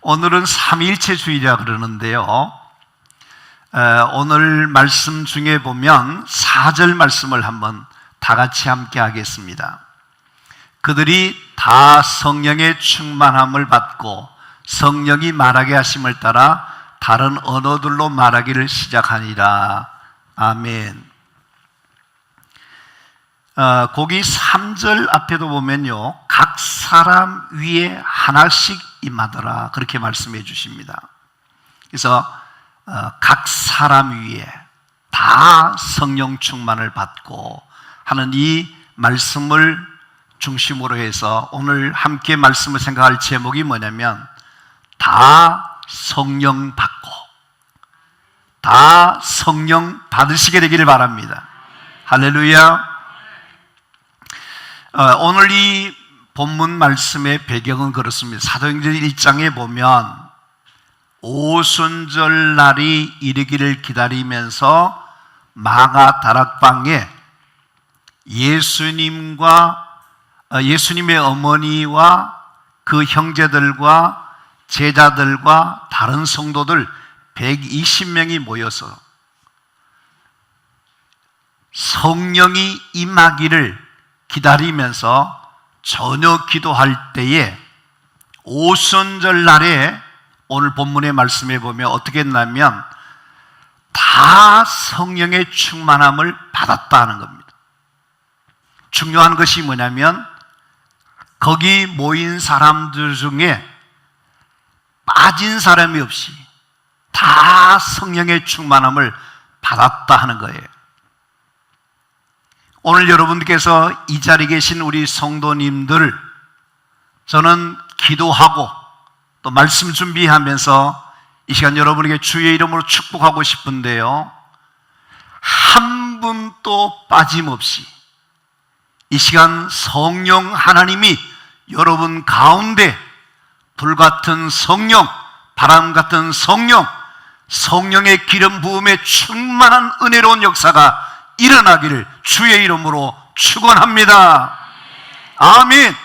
오늘은 삼위일체주의라 그러는데요. 오늘 말씀 중에 보면 4절 말씀을 한번 다 같이 함께 하겠습니다. 그들이 다 성령의 충만함을 받고 성령이 말하게 하심을 따라 다른 언어들로 말하기를 시작하니라. 아멘. 거기 3절 앞에도 보면요, 각 사람 위에 하나씩 임하더라, 그렇게 말씀해 주십니다. 그래서 각 사람 위에 다 성령 충만을 받고 하는 이 말씀을 중심으로 해서 오늘 함께 말씀을 생각할 제목이 뭐냐면, 다 성령 받고 다 성령 받으시게 되기를 바랍니다. 할렐루야. 오늘 이 본문 말씀의 배경은 그렇습니다. 사도행전 1장에 보면 오순절 날이 이르기를 기다리면서 마가 다락방에 예수님의 어머니와 그 형제들과 제자들과 다른 성도들 120명이 모여서 성령이 임하기를 기다리면서 저녁 기도할 때에 오순절 날에 오늘 본문의 말씀에 보면 어떻게 했냐면 다 성령의 충만함을 받았다 는 겁니다. 중요한 것이 뭐냐면 거기 모인 사람들 중에 빠진 사람이 없이 다 성령의 충만함을 받았다 하는 거예요. 오늘 여러분께서 이 자리에 계신 우리 성도님들, 저는 기도하고 또 말씀 준비하면서 이 시간 여러분에게 주의 이름으로 축복하고 싶은데요, 한 분도 빠짐없이 이 시간 성령 하나님이 여러분 가운데 불같은 성령, 바람같은 성령, 성령의 기름 부음에 충만한 은혜로운 역사가 일어나기를 주의 이름으로 축원합니다. 아멘.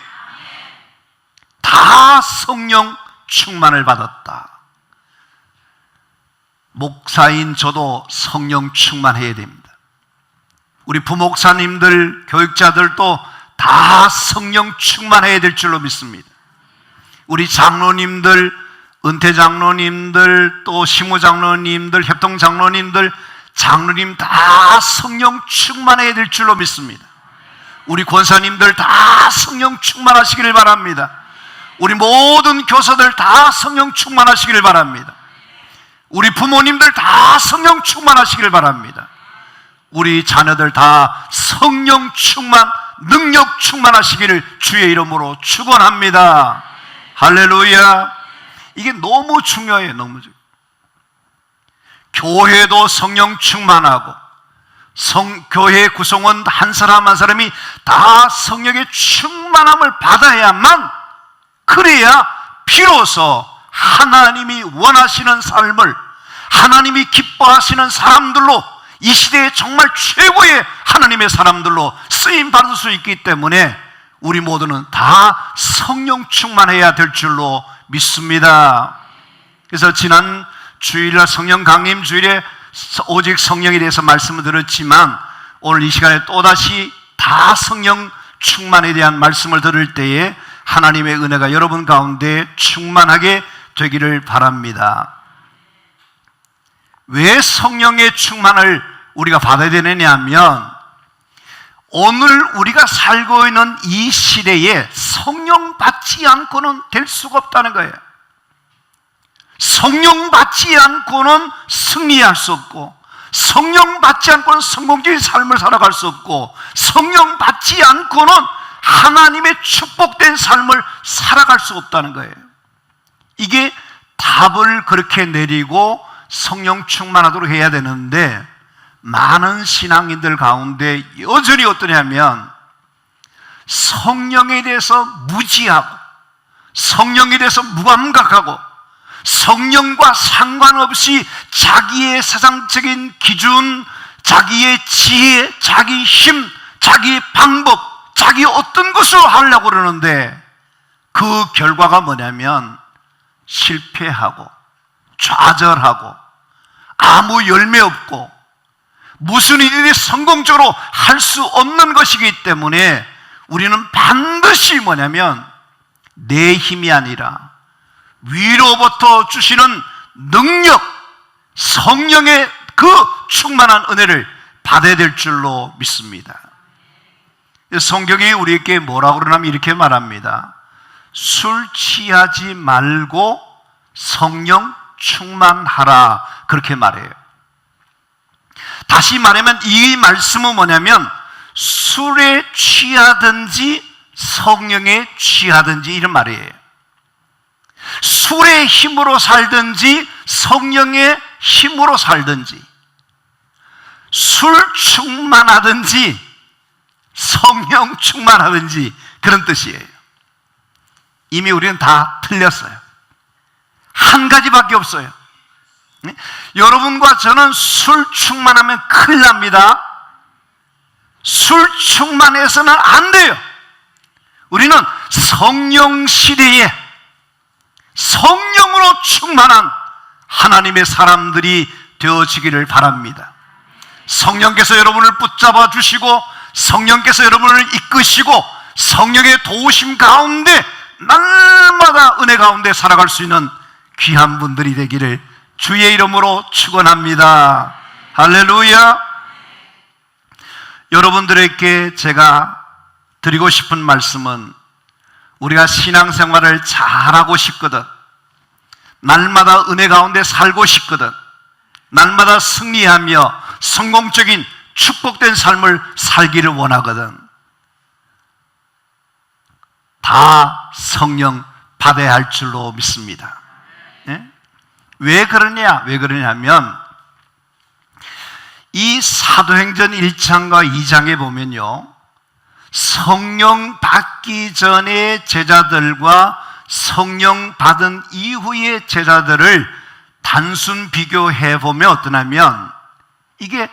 다 성령 충만을 받았다. 목사인 저도 성령 충만해야 됩니다. 우리 부목사님들, 교육자들도 다 성령 충만해야 될 줄로 믿습니다. 우리 장로님들, 은퇴 장로님들, 또 시무 장로님들, 협동 장로님들, 장로님 다 성령 충만해야 될 줄로 믿습니다. 우리 권사님들 다 성령 충만하시기를 바랍니다. 우리 모든 교사들 다 성령 충만하시기를 바랍니다. 우리 부모님들 다 성령 충만하시기를 바랍니다. 우리 자녀들 다 성령 충만, 능력 충만하시기를 주의 이름으로 축원합니다. 할렐루야. 이게 너무 중요해요. 너무 중요해요. 교회도 성령 충만하고 교회 구성원 한 사람 한 사람이 다 성령의 충만함을 받아야만, 그래야 비로소 하나님이 원하시는 삶을, 하나님이 기뻐하시는 사람들로, 이 시대에 정말 최고의 하나님의 사람들로 쓰임 받을 수 있기 때문에 우리 모두는 다 성령 충만해야 될 줄로 믿습니다. 그래서 지난 주일날 성령 강림 주일에 오직 성령에 대해서 말씀을 드렸지만, 오늘 이 시간에 또다시 다 성령 충만에 대한 말씀을 들을 때에 하나님의 은혜가 여러분 가운데 충만하게 되기를 바랍니다. 왜 성령의 충만을 우리가 받아야 되느냐 하면, 오늘 우리가 살고 있는 이 시대에 성령 받지 않고는 될 수가 없다는 거예요. 성령 받지 않고는 승리할 수 없고, 성령 받지 않고는 성공적인 삶을 살아갈 수 없고, 성령 받지 않고는 하나님의 축복된 삶을 살아갈 수 없다는 거예요. 이게 답을 그렇게 내리고 성령 충만하도록 해야 되는데, 많은 신앙인들 가운데 여전히 어떠냐면 성령에 대해서 무지하고 성령에 대해서 무감각하고 성령과 상관없이 자기의 세상적인 기준, 자기의 지혜, 자기 힘, 자기 방법, 자기 어떤 것을 하려고 그러는데 그 결과가 뭐냐면 실패하고 좌절하고 아무 열매 없고 무슨 일이 성공적으로 할 수 없는 것이기 때문에 우리는 반드시 뭐냐면 내 힘이 아니라 위로부터 주시는 능력, 성령의 그 충만한 은혜를 받아야 될 줄로 믿습니다. 성경이 우리에게 뭐라고 그러냐면 이렇게 말합니다. 술 취하지 말고 성령 충만하라, 그렇게 말해요. 다시 말하면 이 말씀은 뭐냐면 술에 취하든지 성령에 취하든지 이런 말이에요. 술의 힘으로 살든지 성령의 힘으로 살든지, 술 충만하든지 성령 충만하든지 그런 뜻이에요. 이미 우리는 다 틀렸어요. 한 가지밖에 없어요. 여러분과 저는 술 충만하면 큰일 납니다. 술 충만해서는 안 돼요. 우리는 성령 시대에 성령으로 충만한 하나님의 사람들이 되어지기를 바랍니다. 성령께서 여러분을 붙잡아 주시고 성령께서 여러분을 이끄시고 성령의 도우심 가운데 날마다 은혜 가운데 살아갈 수 있는 귀한 분들이 되기를 주의 이름으로 축원합니다. 할렐루야. 여러분들에게 제가 드리고 싶은 말씀은 우리가 신앙생활을 잘하고 싶거든, 날마다 은혜 가운데 살고 싶거든, 날마다 승리하며 성공적인 축복된 삶을 살기를 원하거든, 다 성령 받아야 할 줄로 믿습니다. 예? 왜 그러냐면 이 사도행전 1장과 2장에 보면요, 성령 받기 전에 제자들과 성령 받은 이후의 제자들을 단순 비교해 보면 어떠냐면 이게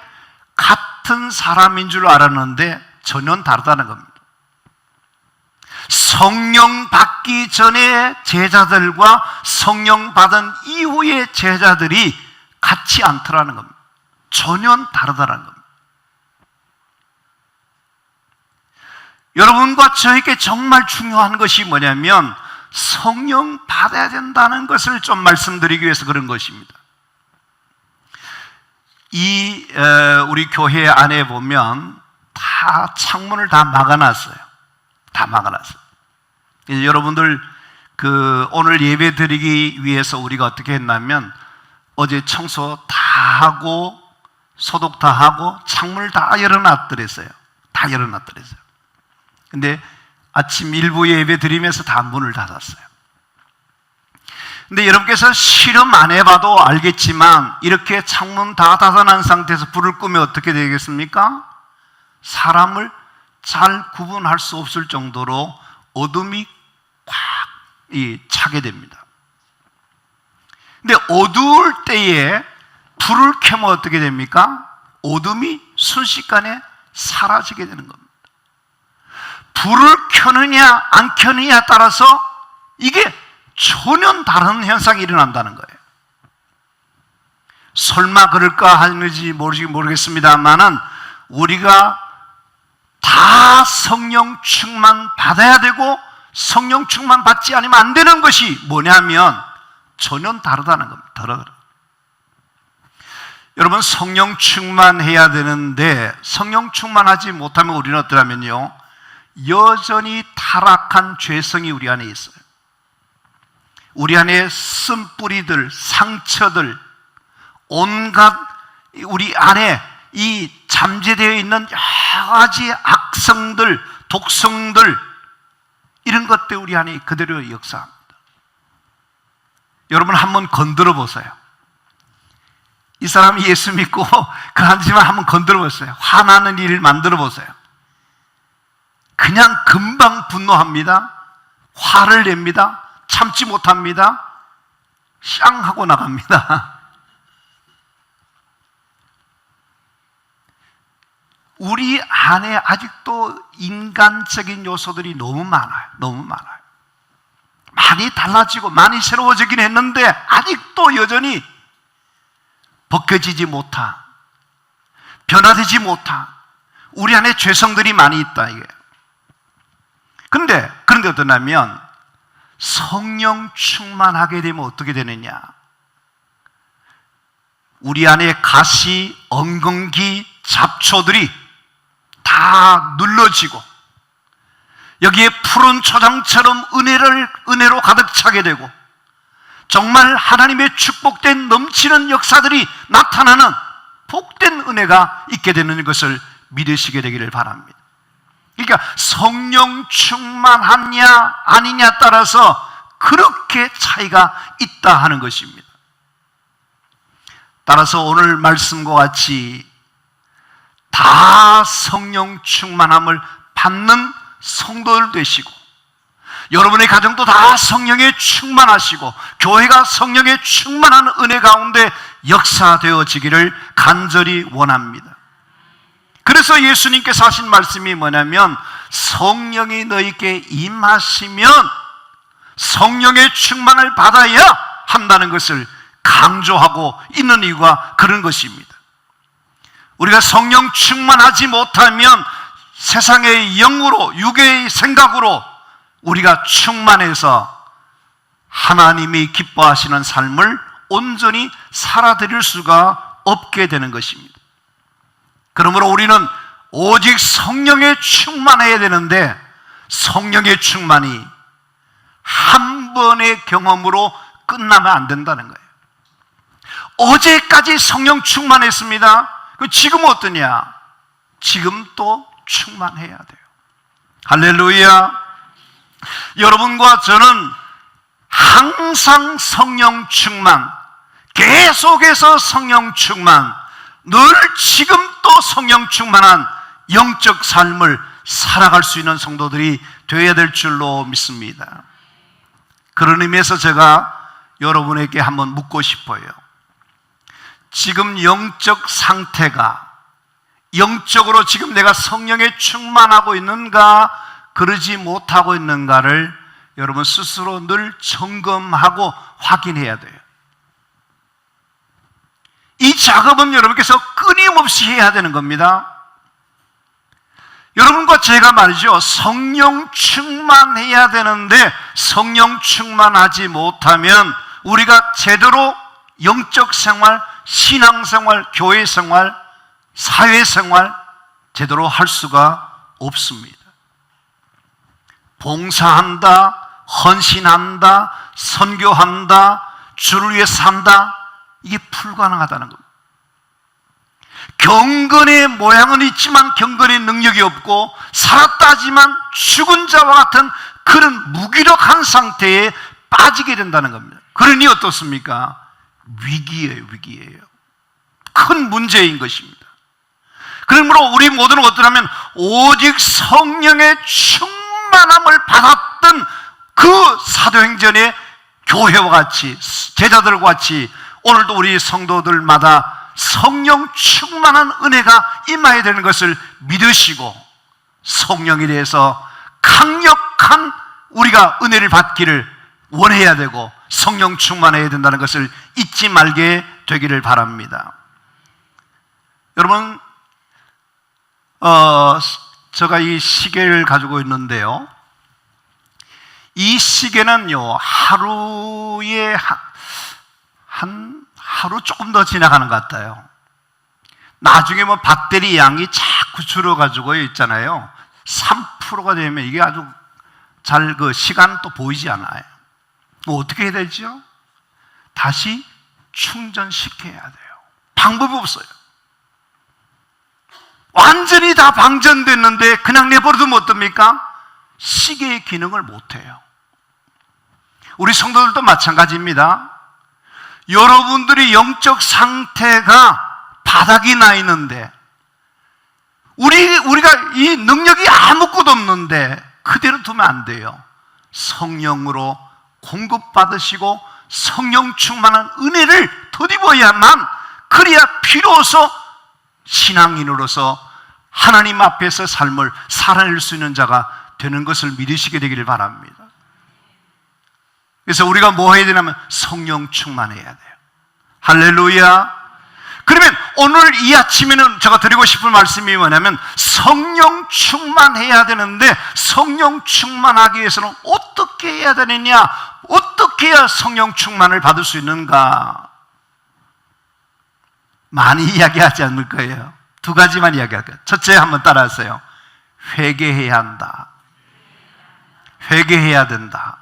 같은 사람인 줄 알았는데 전혀 다르다는 겁니다. 성령 받기 전에 제자들과 성령 받은 이후의 제자들이 같지 않더라는 겁니다. 전혀 다르다는 겁니다. 여러분과 저에게 정말 중요한 것이 뭐냐면 성령 받아야 된다는 것을 좀 말씀드리기 위해서 그런 것입니다. 우리 교회 안에 보면 다 창문을 다 막아놨어요. 다 막아놨어요. 여러분들 오늘 예배 드리기 위해서 우리가 어떻게 했냐면 어제 청소 다 하고 소독 다 하고 창문을 다 열어놨더랬어요. 다 열어놨더랬어요. 근데 아침 일부 예배 드리면서 다 문을 닫았어요. 근데 여러분께서 실험 안 해봐도 알겠지만 이렇게 창문 다 닫아놓은 상태에서 불을 끄면 어떻게 되겠습니까? 사람을 잘 구분할 수 없을 정도로 어둠이 꽉 차게 됩니다. 근데 어두울 때에 불을 켜면 어떻게 됩니까? 어둠이 순식간에 사라지게 되는 겁니다. 불을 켜느냐 안 켜느냐에 따라서 이게 전혀 다른 현상이 일어난다는 거예요. 설마 그럴까 하는지 모르겠습니다만은 우리가 다 성령 충만 받아야 되고 성령 충만 받지 않으면 안 되는 것이 뭐냐면 전혀 다르다는 겁니다. 다르더라. 여러분, 성령 충만해야 되는데 성령 충만하지 못하면 우리는 어떠냐면요, 여전히 타락한 죄성이 우리 안에 있어요. 우리 안에 쓴뿌리들, 상처들, 온갖 우리 안에 이 잠재되어 있는 여러 가지 악성들, 독성들, 이런 것들 우리 안에 그대로 역사합니다. 여러분 한번 건드려 보세요. 이 사람이 예수 믿고 그러지만 한번 건드려 보세요. 화나는 일을 만들어 보세요. 그냥 금방 분노합니다. 화를 냅니다. 참지 못합니다. 샹 하고 나갑니다. 우리 안에 아직도 인간적인 요소들이 너무 많아요. 너무 많아요. 많이 달라지고 많이 새로워지긴 했는데 아직도 여전히 벗겨지지 못한, 변화되지 못한 우리 안에 죄성들이 많이 있다 이게. 그런데 어떠냐면 성령 충만하게 되면 어떻게 되느냐? 우리 안에 가시, 엉겅기, 잡초들이 다 눌러지고 여기에 푸른 초장처럼 은혜로 가득 차게 되고 정말 하나님의 축복된 넘치는 역사들이 나타나는 복된 은혜가 있게 되는 것을 믿으시게 되기를 바랍니다. 그러니까 성령 충만하냐 아니냐 따라서 그렇게 차이가 있다 하는 것입니다. 따라서 오늘 말씀과 같이 다 성령 충만함을 받는 성도들 되시고 여러분의 가정도 다 성령에 충만하시고 교회가 성령에 충만한 은혜 가운데 역사되어지기를 간절히 원합니다. 그래서 예수님께서 하신 말씀이 뭐냐면 성령이 너희에게 임하시면 성령의 충만을 받아야 한다는 것을 강조하고 있는 이유가 그런 것입니다. 우리가 성령 충만하지 못하면 세상의 영으로 육의 생각으로 우리가 충만해서 하나님이 기뻐하시는 삶을 온전히 살아드릴 수가 없게 되는 것입니다. 그러므로 우리는 오직 성령에 충만해야 되는데 성령의 충만이 한 번의 경험으로 끝나면 안 된다는 거예요. 어제까지 성령 충만했습니다. 지금 어떠냐? 지금 또 충만해야 돼요. 할렐루야. 여러분과 저는 항상 성령 충만, 계속해서 성령 충만, 늘 지금 또 성령 충만한 영적 삶을 살아갈 수 있는 성도들이 되어야 될 줄로 믿습니다. 그런 의미에서 제가 여러분에게 한번 묻고 싶어요. 지금 영적 상태가 영적으로 지금 내가 성령에 충만하고 있는가 그러지 못하고 있는가를 여러분 스스로 늘 점검하고 확인해야 돼요. 이 작업은 여러분께서 끊임없이 해야 되는 겁니다. 여러분과 제가 말이죠, 성령 충만해야 되는데 성령 충만하지 못하면 우리가 제대로 영적 생활, 신앙생활, 교회생활, 사회생활 제대로 할 수가 없습니다. 봉사한다, 헌신한다, 선교한다, 주를 위해 산다, 이게 불가능하다는 겁니다. 경건의 모양은 있지만 경건의 능력이 없고 살았다 하지만 죽은 자와 같은 그런 무기력한 상태에 빠지게 된다는 겁니다. 그러니 어떻습니까? 위기예요, 위기예요. 큰 문제인 것입니다. 그러므로 우리 모두는 어떠냐면 오직 성령의 충만함을 받았던 그 사도행전의 교회와 같이, 제자들과 같이 오늘도 우리 성도들마다 성령 충만한 은혜가 임해야 되는 것을 믿으시고 성령에 대해서 강력한 우리가 은혜를 받기를 원해야 되고 성령 충만해야 된다는 것을 잊지 말게 되기를 바랍니다. 여러분, 제가 이 시계를 가지고 있는데요, 이 시계는요 하루에 하루 조금 더 지나가는 것 같아요. 나중에 뭐 배터리 양이 자꾸 줄어가지고 있잖아요. 3%가 되면 이게 아주 잘 그 시간 또 보이지 않아요. 뭐 어떻게 해야 되죠? 다시 충전시켜야 돼요. 방법이 없어요. 완전히 다 방전됐는데 그냥 내버려두면 어떻습니까? 시계의 기능을 못해요. 우리 성도들도 마찬가지입니다. 여러분들이 영적 상태가 바닥이 나 있는데 우리가 이 능력이 아무것도 없는데 그대로 두면 안 돼요. 성령으로 공급받으시고 성령 충만한 은혜를 덧입어야만, 그래야 비로소 신앙인으로서 하나님 앞에서 삶을 살아낼 수 있는 자가 되는 것을 믿으시게 되기를 바랍니다. 그래서 우리가 뭐 해야 되냐면 성령 충만해야 돼요. 할렐루야. 그러면 오늘 이 아침에는 제가 드리고 싶은 말씀이 뭐냐면 성령 충만해야 되는데 성령 충만하기 위해서는 어떻게 해야 되느냐, 어떻게 해야 성령 충만을 받을 수 있는가. 많이 이야기하지 않을 거예요. 두 가지만 이야기할 거예요. 첫째, 한번 따라하세요. 회개해야 한다. 회개해야 된다.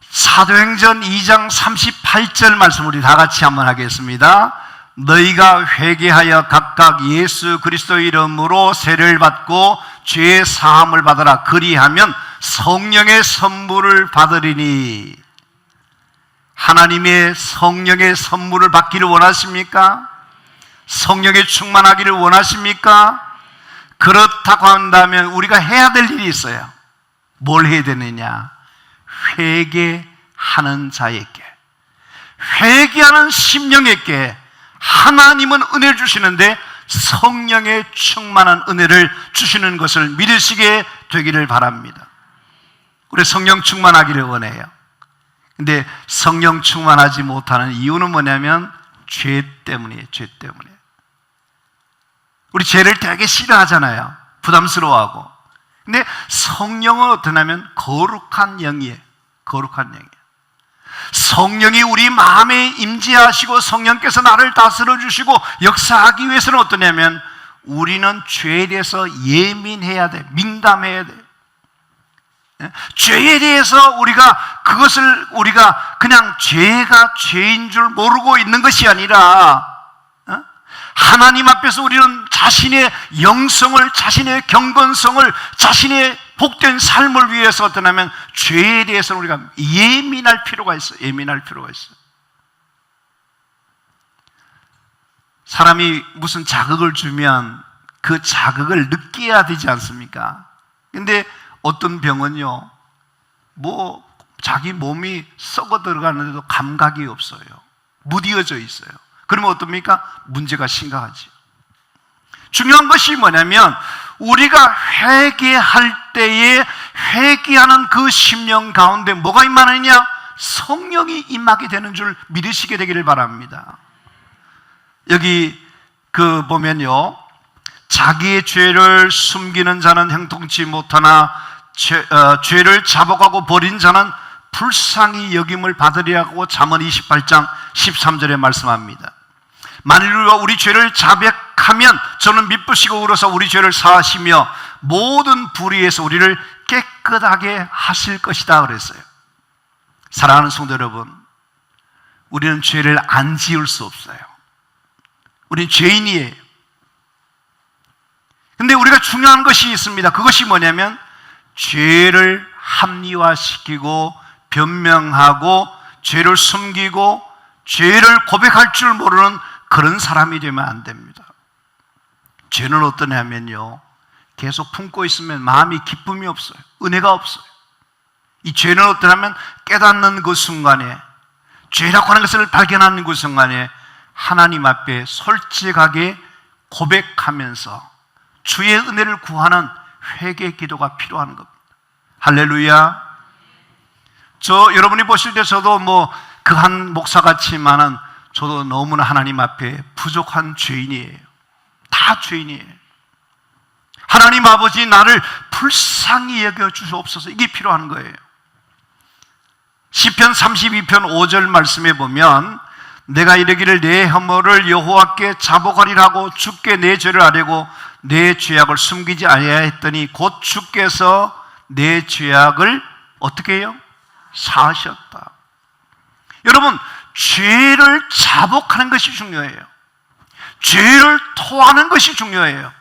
사도행전 2장 38절 말씀 우리 다 같이 한번 하겠습니다. 너희가 회개하여 각각 예수 그리스도의 이름으로 세례를 받고 죄의 사함을 받으라. 그리하면 성령의 선물을 받으리니. 하나님의 성령의 선물을 받기를 원하십니까? 성령에 충만하기를 원하십니까? 그렇다고 한다면 우리가 해야 될 일이 있어요. 뭘 해야 되느냐? 회개하는 자에게, 회개하는 심령에게 하나님은 은혜를 주시는데 성령의 충만한 은혜를 주시는 것을 믿으시게 되기를 바랍니다. 우리 성령 충만하기를 원해요. 근데 성령 충만하지 못하는 이유는 뭐냐면 죄 때문이에요. 죄 때문에. 우리 죄를 되게 싫어하잖아요. 부담스러워하고. 근데 성령은 어떠냐면 거룩한 영이에요. 거룩한 영이에요. 성령이 우리 마음에 임재하시고 성령께서 나를 다스려 주시고 역사하기 위해서는 어떠냐면 우리는 죄에 대해서 예민해야 돼. 민감해야 돼. 죄에 대해서 그것을 우리가 그냥 죄가 죄인 줄 모르고 있는 것이 아니라 하나님 앞에서 우리는 자신의 영성을, 자신의 경건성을, 자신의 복된 삶을 위해서 어떠냐면 죄에 대해서 우리가 예민할 필요가 있어요. 예민할 필요가 있어요. 사람이 무슨 자극을 주면 그 자극을 느껴야 되지 않습니까? 근데 어떤 병은요, 자기 몸이 썩어 들어가는데도 감각이 없어요. 무디어져 있어요. 그러면 어떻습니까? 문제가 심각하죠. 중요한 것이 뭐냐면 우리가 회개할 때에 회개하는 그 심령 가운데 뭐가 임하느냐? 성령이 임하게 되는 줄 믿으시게 되기를 바랍니다. 여기 보면요, 자기의 죄를 숨기는 자는 형통치 못하나 죄를 자복하고 버린 자는 불쌍히 여김을 받으리라고 잠언 28장 13절에 말씀합니다. 만일 우리 죄를 자백하면 저는 미쁘시고 울어서 우리 죄를 사하시며 모든 불의에서 우리를 깨끗하게 하실 것이다 그랬어요. 사랑하는 성도 여러분, 우리는 죄를 안 지을 수 없어요. 우리는 죄인이에요. 근데 우리가 중요한 것이 있습니다. 그것이 뭐냐면 죄를 합리화시키고 변명하고 죄를 숨기고 죄를 고백할 줄 모르는 그런 사람이 되면 안 됩니다. 죄는 어떠냐면요, 계속 품고 있으면 마음이 기쁨이 없어요. 은혜가 없어요. 이 죄는 어떠냐면 깨닫는 그 순간에, 죄라고 하는 것을 발견하는 그 순간에 하나님 앞에 솔직하게 고백하면서 주의 은혜를 구하는 회개 기도가 필요한 겁니다. 할렐루야. 여러분이 보실 때 저도 그 한 목사같지만은 저도 너무나 하나님 앞에 부족한 죄인이에요. 다 죄인이에요. 하나님 아버지, 나를 불쌍히 여겨 주시옵소서. 이게 필요한 거예요. 시편 32편 5절 말씀에 보면 내가 이르기를 내 혐오를 여호와께 자복하리라고 주께 내 죄를 아뢰고 내 죄악을 숨기지 아니하였더니 곧 주께서 내 죄악을 어떻게 해요? 사하셨다. 여러분, 죄를 자복하는 것이 중요해요. 죄를 토하는 것이 중요해요.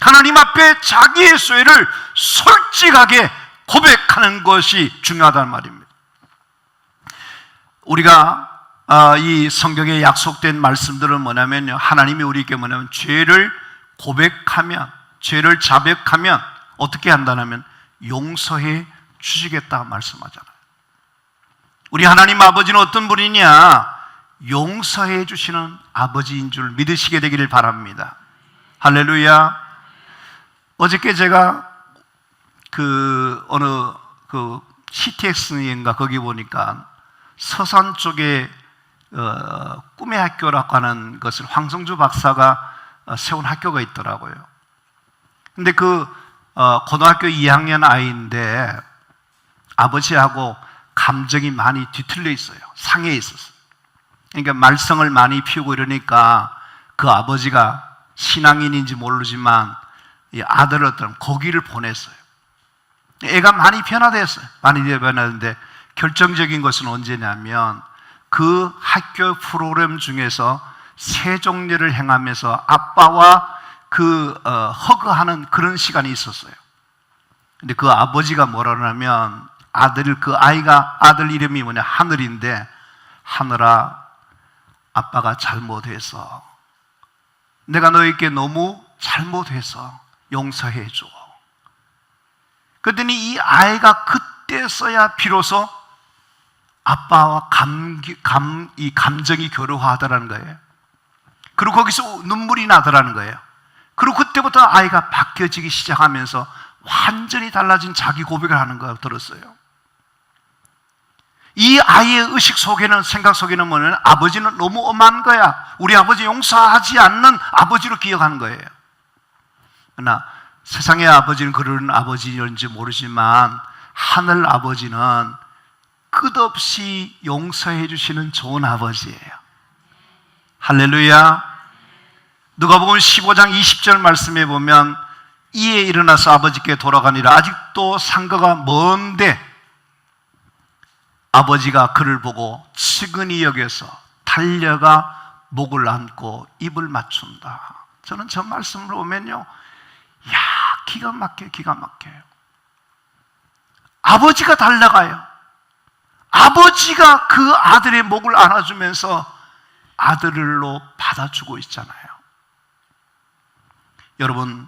하나님 앞에 자기의 죄를 솔직하게 고백하는 것이 중요하다는 말입니다. 우리가 이 성경에 약속된 말씀들은 뭐냐면요, 하나님이 우리에게 뭐냐면 죄를 고백하면, 죄를 자백하면 어떻게 한다면 용서해 주시겠다 말씀하잖아요. 우리 하나님 아버지는 어떤 분이냐? 용서해 주시는 아버지인 줄 믿으시게 되기를 바랍니다. 할렐루야. 어저께 제가 어느 CTX인가 거기 보니까 서산 쪽에 꿈의 학교라고 하는 것을 황성주 박사가 세운 학교가 있더라고요. 근데 그 고등학교 2학년 아이인데 아버지하고 감정이 많이 뒤틀려 있어요. 상해 있었어요. 그러니까 말썽을 많이 피우고 이러니까 그 아버지가 신앙인인지 모르지만 이 아들을 어떤 거기를 보냈어요. 애가 많이 변화됐어요. 많이 변화됐는데 결정적인 것은 언제냐면 그 학교 프로그램 중에서 세종례를 행하면서 아빠와 허그하는 그런 시간이 있었어요. 근데 그 아버지가 뭐라 그러냐면 아들 이름이 뭐냐, 하늘인데, 하늘아, 아빠가 잘못해서, 내가 너에게 너무 잘못해서 용서해줘. 그랬더니 이 아이가 그때서야 비로소 아빠와 이 감정이 교류하더라는 거예요. 그리고 거기서 눈물이 나더라는 거예요. 그리고 그때부터 아이가 바뀌어지기 시작하면서 완전히 달라진 자기 고백을 하는 걸 들었어요. 이 아이의 의식 속에는, 생각 속에는 뭐냐면 아버지는 너무 엄한 거야. 우리 아버지 용서하지 않는 아버지로 기억하는 거예요. 그러나 세상의 아버지는 그런 아버지인지 모르지만 하늘 아버지는 끝없이 용서해 주시는 좋은 아버지예요. 할렐루야. 누가복음 15장 20절 말씀에 보면 이에 일어나서 아버지께 돌아가니라. 아직도 상거가 먼데 아버지가 그를 보고 측은히 여겨서 달려가 목을 안고 입을 맞춘다. 저는 저 말씀을 보면요, 기가 막혀요. 아버지가 달려가요. 아버지가 그 아들의 목을 안아주면서 아들로 받아주고 있잖아요. 여러분,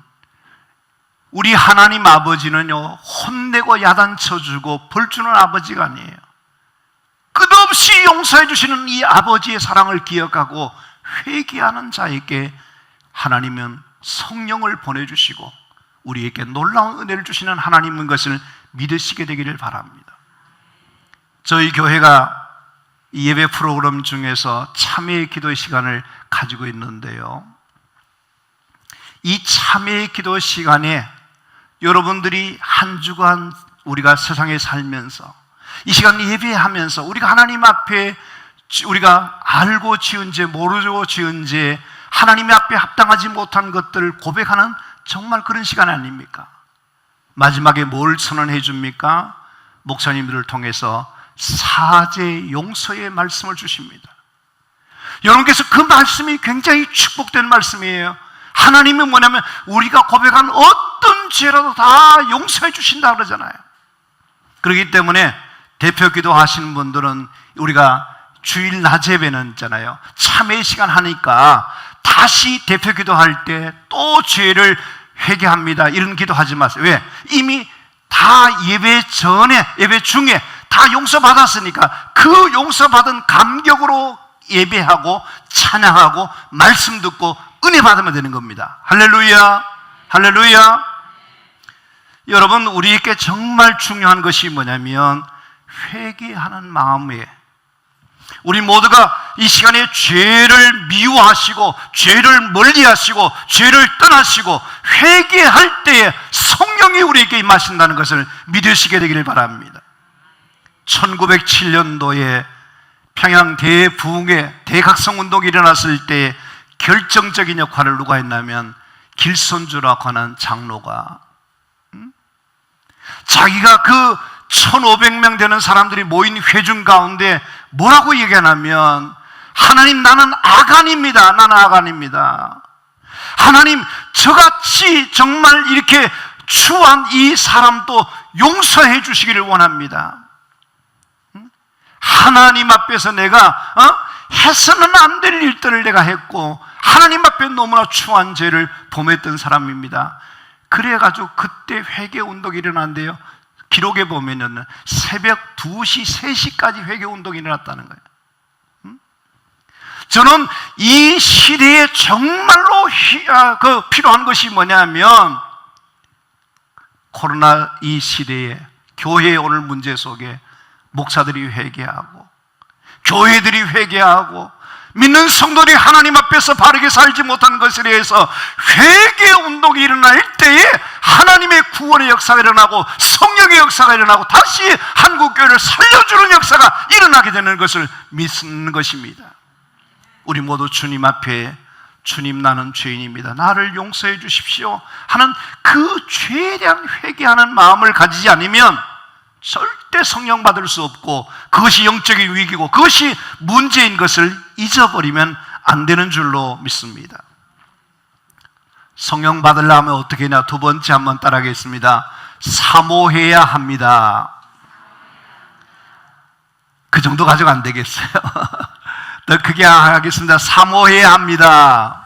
우리 하나님 아버지는요, 혼내고 야단쳐주고 벌주는 아버지가 아니에요. 끝없이 용서해 주시는 이 아버지의 사랑을 기억하고 회개하는 자에게 하나님은 성령을 보내주시고 우리에게 놀라운 은혜를 주시는 하나님인 것을 믿으시게 되기를 바랍니다. 저희 교회가 이 예배 프로그램 중에서 참회의 기도의 시간을 가지고 있는데요, 이 참회의 기도 시간에 여러분들이 한 주간 우리가 세상에 살면서 이 시간 예배하면서 우리가 하나님 앞에 우리가 알고 지은 죄, 모르고 지은 죄, 하나님 앞에 합당하지 못한 것들을 고백하는 정말 그런 시간 아닙니까? 마지막에 뭘 선언해 줍니까? 목사님들을 통해서 사죄, 용서의 말씀을 주십니다. 여러분께서 그 말씀이 굉장히 축복된 말씀이에요. 하나님은 뭐냐면 우리가 고백한 어떤 죄라도 다 용서해 주신다 그러잖아요. 그렇기 때문에 대표 기도 하시는 분들은 우리가 주일 낮 예배는 있잖아요, 참회 시간 하니까 다시 대표 기도할 때 또 죄를 회개합니다 이런 기도 하지 마세요. 왜? 이미 다 예배 전에, 예배 중에 다 용서받았으니까 그 용서받은 감격으로 예배하고 찬양하고 말씀 듣고 은혜 받으면 되는 겁니다. 할렐루야, 할렐루야. 여러분, 우리에게 정말 중요한 것이 뭐냐면 회개하는 마음이에요. 우리 모두가 이 시간에 죄를 미워하시고 죄를 멀리하시고 죄를 떠나시고 회개할 때에 성령이 우리에게 임하신다는 것을 믿으시게 되기를 바랍니다. 1907년도에 평양 대부흥회 대각성운동이 일어났을 때 결정적인 역할을 누가 했냐면 길손주라고 하는 장로가 자기가 그 1500명 되는 사람들이 모인 회중 가운데 뭐라고 얘기하냐면, 하나님, 나는 아간입니다. 나는 아간입니다. 하나님, 저같이 정말 이렇게 추한 이 사람도 용서해 주시기를 원합니다. 하나님 앞에서 내가 해서는 안 될 일들을 내가 했고 하나님 앞에 너무나 추한 죄를 범했던 사람입니다. 그래가지고 그때 회개운동이 일어난대요. 기록에 보면은 새벽 2시, 3시까지 회개운동이 일어났다는 거예요. 저는 이 시대에 정말로 필요한 것이 뭐냐면 코로나 이 시대에 교회의 오늘 문제 속에 목사들이 회개하고 교회들이 회개하고 믿는 성도들이 하나님 앞에서 바르게 살지 못한 것에 대해서 회개 운동이 일어날 때에 하나님의 구원의 역사가 일어나고 성령의 역사가 일어나고 다시 한국교회를 살려주는 역사가 일어나게 되는 것을 믿는 것입니다. 우리 모두 주님 앞에 주님, 나는 죄인입니다, 나를 용서해 주십시오 하는 그 죄에 대한 회개하는 마음을 가지지 않으면 절대 성령 받을 수 없고, 그것이 영적인 위기고 그것이 문제인 것을 잊어버리면 안 되는 줄로 믿습니다. 성령 받으려면 어떻게 하냐? 두 번째 한번 따라하겠습니다. 사모해야 합니다. 그 정도 가지고 안 되겠어요? 더 크게 하겠습니다. 사모해야 합니다.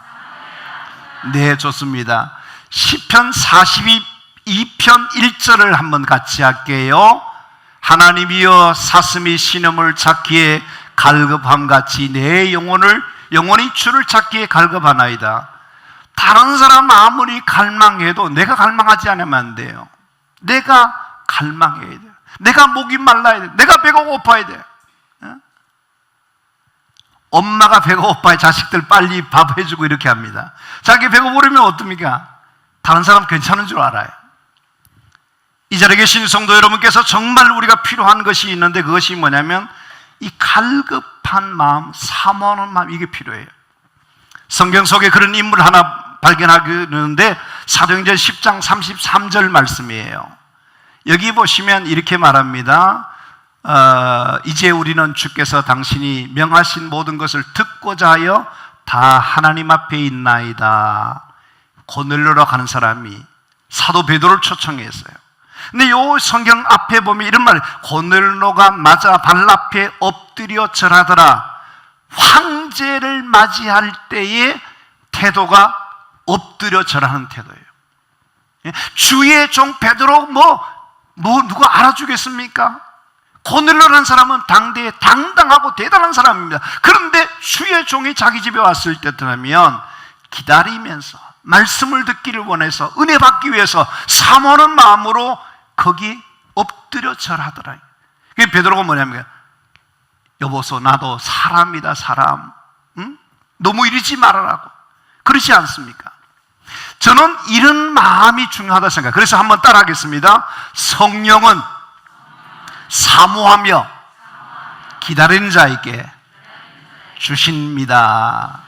네, 좋습니다. 시편 42편 1절을 한번 같이 할게요. 하나님이여 사슴이 신음을 찾기에 갈급함같이 내 영혼이 주를 찾기에 갈급하나이다. 다른 사람 아무리 갈망해도 내가 갈망하지 않으면 안 돼요. 내가 갈망해야 돼요. 내가 목이 말라야 돼요. 내가 배가 고파야 돼요. 엄마가 배가 고파야 자식들 빨리 밥 해주고 이렇게 합니다. 자기 배고프면 어떻습니까? 다른 사람 괜찮은 줄 알아요. 이 자리에 계신 성도 여러분께서 정말 우리가 필요한 것이 있는데, 그것이 뭐냐면 이 갈급한 마음, 사모하는 마음, 이게 필요해요. 성경 속에 그런 인물 하나 발견하게 되는데 사도행전 10장 33절 말씀이에요. 여기 보시면 이렇게 말합니다. 이제 우리는 주께서 당신이 명하신 모든 것을 듣고자 하여 다 하나님 앞에 있나이다. 고넬료로 가는 사람이 사도 베드로를 초청했어요. 근데 요 성경 앞에 보면 이런 말, 고넬료가 맞아 발 앞에 엎드려 절하더라. 황제를 맞이할 때의 태도가 엎드려 절하는 태도예요. 주의 종 베드로 누가 알아주겠습니까? 고넬료라는 사람은 당대에 당당하고 대단한 사람입니다. 그런데 주의 종이 자기 집에 왔을 때라면 기다리면서 말씀을 듣기를 원해서 은혜 받기 위해서 사모하는 마음으로 거기 엎드려 절하더라. 그게 베드로가 뭐냐면, 여보소 나도 사람이다 사람, 응? 너무 이러지 말아라고. 그렇지 않습니까? 저는 이런 마음이 중요하다 생각해요. 그래서 한번 따라하겠습니다. 성령은 사모하며 기다리는 자에게 주십니다.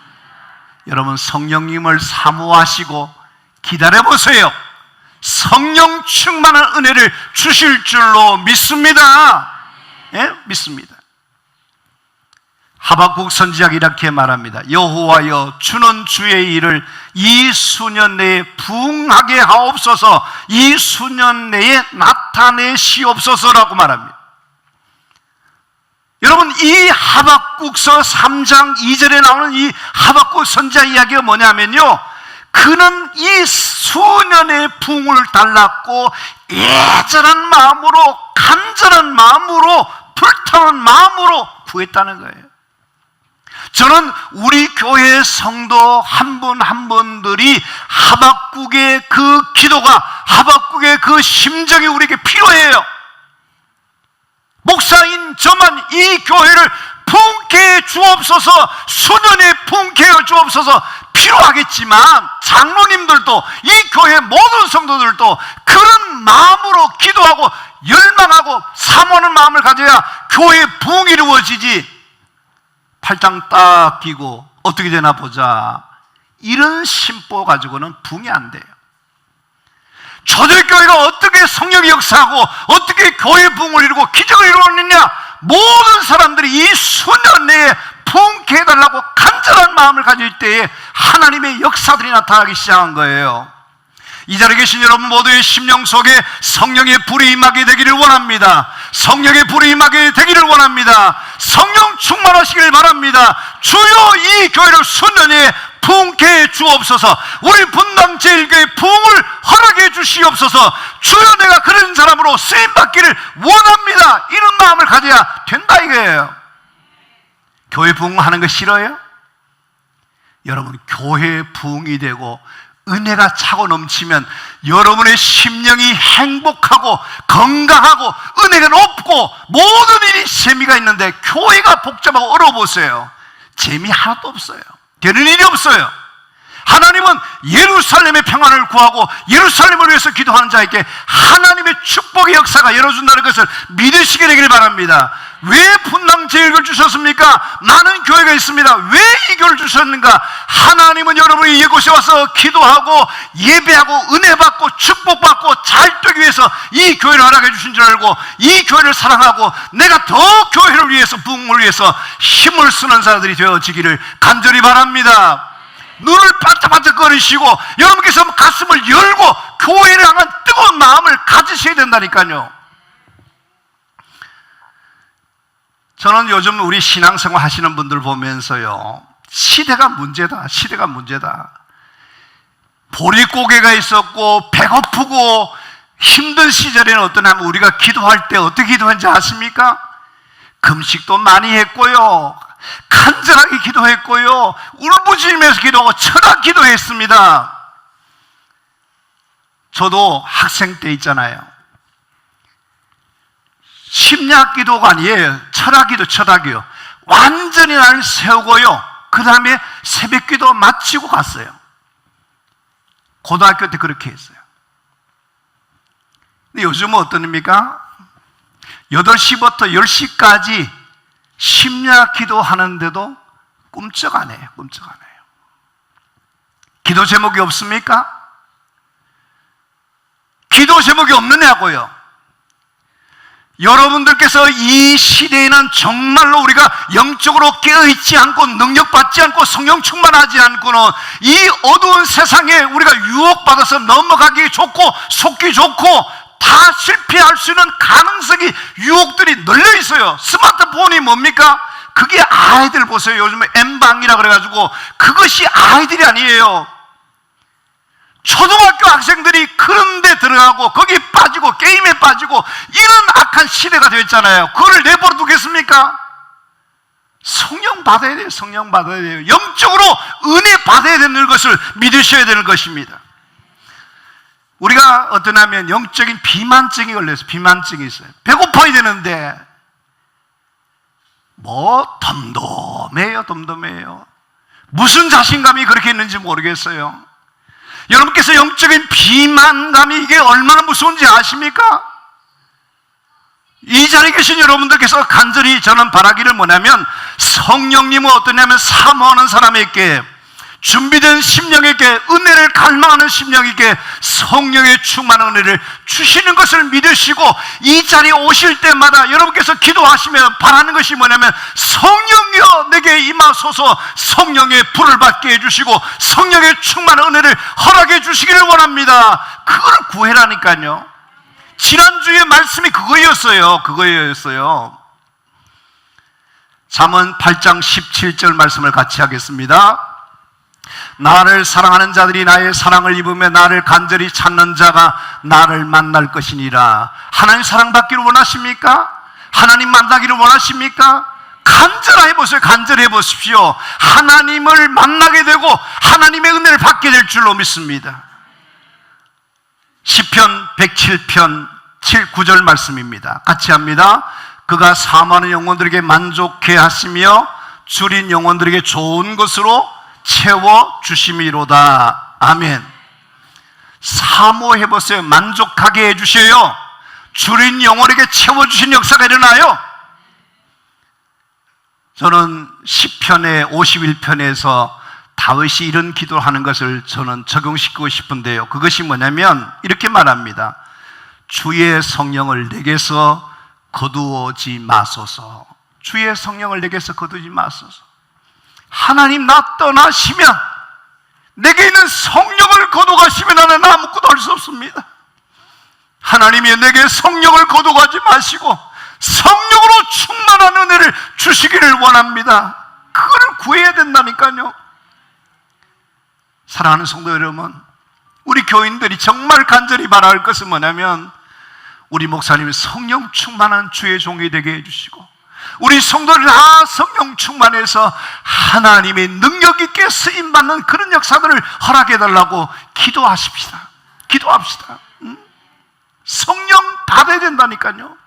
여러분, 성령님을 사모하시고 기다려보세요. 성령 충만한 은혜를 주실 줄로 믿습니다. 예? 믿습니다. 하박국 선지자가 이렇게 말합니다. 여호와여, 주는 주의 일을 이 수년 내에 부응하게 하옵소서, 이 수년 내에 나타내시옵소서라고 말합니다. 여러분, 이 하박국서 3장 2절에 나오는 이 하박국 선지자 이야기가 뭐냐면요, 그는 이 수년의 부흥을 달랐고 애절한 마음으로, 간절한 마음으로, 불타는 마음으로 구했다는 거예요. 저는 우리 교회 성도 한 분 한 분들이 하박국의 그 기도가, 하박국의 그 심정이 우리에게 필요해요. 목사인 저만 이 교회를 부흥케 해 주옵소서, 수년에 부흥케 해 주옵소서 필요하겠지만, 장로님들도 이 교회 모든 성도들도 그런 마음으로 기도하고 열망하고 사모하는 마음을 가져야 교회 부흥이 이루어지지, 팔짱 딱 끼고 어떻게 되나 보자 이런 심보 가지고는 부흥이 안 돼요. 초대교회가 어떻게 성령의 역사하고 어떻게 교회 부흥을 이루고 기적을 이루었느냐? 모든 사람들이 이 수년 내에 부흥케 해달라고 간절한 마음을 가질 때에 하나님의 역사들이 나타나기 시작한 거예요. 이 자리에 계신 여러분 모두의 심령 속에 성령의 불이 임하게 되기를 원합니다. 성령의 불이 임하게 되기를 원합니다. 성령 충만하시길 바랍니다. 주여, 이 교회를 수년에 부흥케 해 주옵소서. 우리 분당 제일교회 부흥을 허락해 주시옵소서. 주여, 내가 그런 사람으로 쓰임받기를 원합니다. 이런 마음을 가져야 된다 이거예요. 교회 부흥하는 거 싫어요? 여러분, 교회 부흥이 되고 은혜가 차고 넘치면 여러분의 심령이 행복하고 건강하고 은혜가 높고 모든 일이 재미가 있는데, 교회가 복잡하고 어려워 보세요. 재미 하나도 없어요. 되는 일이 없어요. 하나님은 예루살렘의 평안을 구하고 예루살렘을 위해서 기도하는 자에게 하나님의 축복의 역사가 열어준다는 것을 믿으시게 되길 바랍니다. 왜 분당 제일교회를 주셨습니까? 많은 교회가 있습니다. 왜 이 교회를 주셨는가? 하나님은 여러분이 이곳에 와서 기도하고 예배하고 은혜받고 축복받고 잘 되기 위해서 이 교회를 허락해 주신 줄 알고, 이 교회를 사랑하고 내가 더 교회를 위해서, 부흥을 위해서 힘을 쓰는 자들이 되어지기를 간절히 바랍니다. 눈을 반짝반짝 거리시고 여러분께서 가슴을 열고 교회를 향한 뜨거운 마음을 가지셔야 된다니까요. 저는 요즘 우리 신앙생활 하시는 분들 보면서요, 시대가 문제다, 시대가 문제다. 보릿고개가 있었고 배고프고 힘든 시절에는 어떠냐면 우리가 기도할 때 어떻게 기도했는지 아십니까? 금식도 많이 했고요, 간절하게 기도했고요, 울부짖으면서 기도하고 철학 기도했습니다. 저도 학생 때 있잖아요, 심리학 기도가 아니에요. 철학 기도, 철학이요. 완전히 나를 세우고요, 그 다음에 새벽 기도 마치고 갔어요. 고등학교 때 그렇게 했어요. 근데 요즘은 어떠십니까? 8시부터 10시까지 심리학 기도 하는데도 꿈쩍 안 해요. 꿈쩍 안 해요. 기도 제목이 없습니까? 기도 제목이 없느냐고요. 여러분들께서 이 시대에는 정말로 우리가 영적으로 깨어있지 않고 능력받지 않고 성령 충만하지 않고는 이 어두운 세상에 우리가 유혹받아서 넘어가기 좋고 속기 좋고 다 실패할 수 있는 가능성이, 유혹들이 널려 있어요. 스마트폰이 뭡니까? 그게 아이들 보세요. 요즘에 M방이라 그래가지고 그것이 아이들이 아니에요. 초등학교 학생들이 그런 데 들어가고 거기에 빠지고 게임에 빠지고 이런 악한 시대가 되었잖아요. 그걸 내버려 두겠습니까? 성령 받아야 돼요. 성령 받아야 돼요. 영적으로 은혜 받아야 되는 것을 믿으셔야 되는 것입니다. 우리가 어떠냐면 영적인 비만증이 걸려서, 비만증이 있어요. 배고파야 되는데 덤덤해요. 덤덤해요. 무슨 자신감이 그렇게 있는지 모르겠어요. 여러분께서 영적인 비만감이 이게 얼마나 무서운지 아십니까? 이 자리에 계신 여러분들께서 간절히 저는 바라기를 뭐냐면, 성령님은 어떠냐면 사모하는 사람에게, 준비된 심령에게, 은혜를 갈망하는 심령에게 성령의 충만한 은혜를 주시는 것을 믿으시고, 이 자리에 오실 때마다 여러분께서 기도하시면 바라는 것이 뭐냐면, 성령이여 내게 임하소서, 성령의 불을 받게 해주시고 성령의 충만한 은혜를 허락해 주시기를 원합니다. 그걸 구해라니까요. 지난주에 말씀이 그거였어요. 잠언 8장 17절 말씀을 같이 하겠습니다. 나를 사랑하는 자들이 나의 사랑을 입으며 나를 간절히 찾는 자가 나를 만날 것이니라. 하나님 사랑받기를 원하십니까? 하나님 만나기를 원하십니까? 간절해 보세요. 간절해 보십시오. 하나님을 만나게 되고 하나님의 은혜를 받게 될 줄로 믿습니다. 시편 107편 9절 말씀입니다. 같이 합니다. 그가 사모하는 영혼들에게 만족해 하시며 줄인 영혼들에게 좋은 것으로 채워 주심이로다. 아멘. 사모해 보세요. 만족하게 해주셔요. 줄인 영혼에게 채워주신 역사가 일어나요. 저는 시편의 51편에서 다윗이 이런 기도를 하는 것을 저는 적용시키고 싶은데요, 그것이 뭐냐면 이렇게 말합니다. 주의 성령을 내게서 거두지 마소서. 주의 성령을 내게서 거두지 마소서. 하나님, 나 떠나시면, 내게 있는 성령을 거두가시면 나는 아무것도 할 수 없습니다. 하나님이 내게 성령을 거두가지 마시고 성령으로 충만한 은혜를 주시기를 원합니다. 그걸 구해야 된다니까요. 사랑하는 성도 여러분, 우리 교인들이 정말 간절히 바랄 것은 뭐냐면, 우리 목사님이 성령 충만한 주의 종이 되게 해주시고 우리 성도들 다 성령 충만해서 하나님의 능력 있게 쓰임받는 그런 역사들을 허락해달라고 기도하십시다. 기도합시다. 성령 받아야 된다니까요.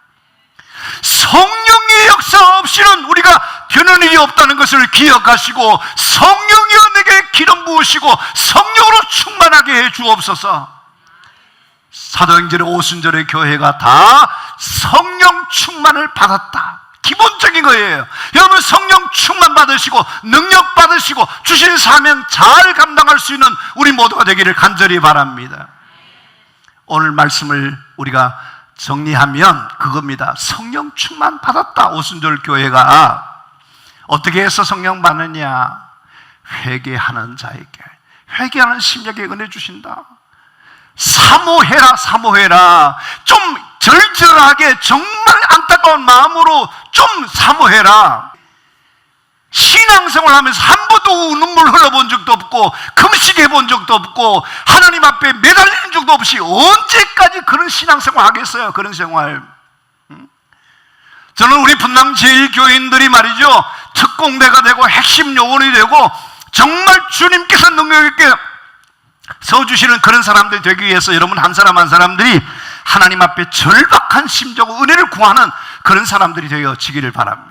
성령의 역사 없이는 우리가 되는 일이 없다는 것을 기억하시고 성령이여 내게 기름 부으시고 성령으로 충만하게 해 주옵소서. 사도행전의 오순절의 교회가 다 성령 충만을 받았다. 기본적인 거예요. 여러분 성령 충만 받으시고 능력 받으시고 주신 사명 잘 감당할 수 있는 우리 모두가 되기를 간절히 바랍니다. 오늘 말씀을 우리가 정리하면 그겁니다. 성령 충만 받았다. 오순절 교회가 어떻게 해서 성령 받느냐? 회개하는 자에게, 회개하는 심령에게 은혜 주신다. 사모해라, 사모해라. 좀 절절하게 정말 안타까운 마음으로 좀 사모해라. 신앙생활 하면서 한 번도 눈물 흘려본 적도 없고 금식해 본 적도 없고 하나님 앞에 매달리는 적도 없이 언제까지 그런 신앙생활 하겠어요? 그런 생활. 저는 우리 분당 제일교인들이 말이죠, 특공대가 되고 핵심 요원이 되고 정말 주님께서 능력 있게 서주시는 그런 사람들이 되기 위해서 여러분 한 사람 한 사람들이 하나님 앞에 절박한 심정으로 은혜를 구하는 그런 사람들이 되어지기를 바랍니다.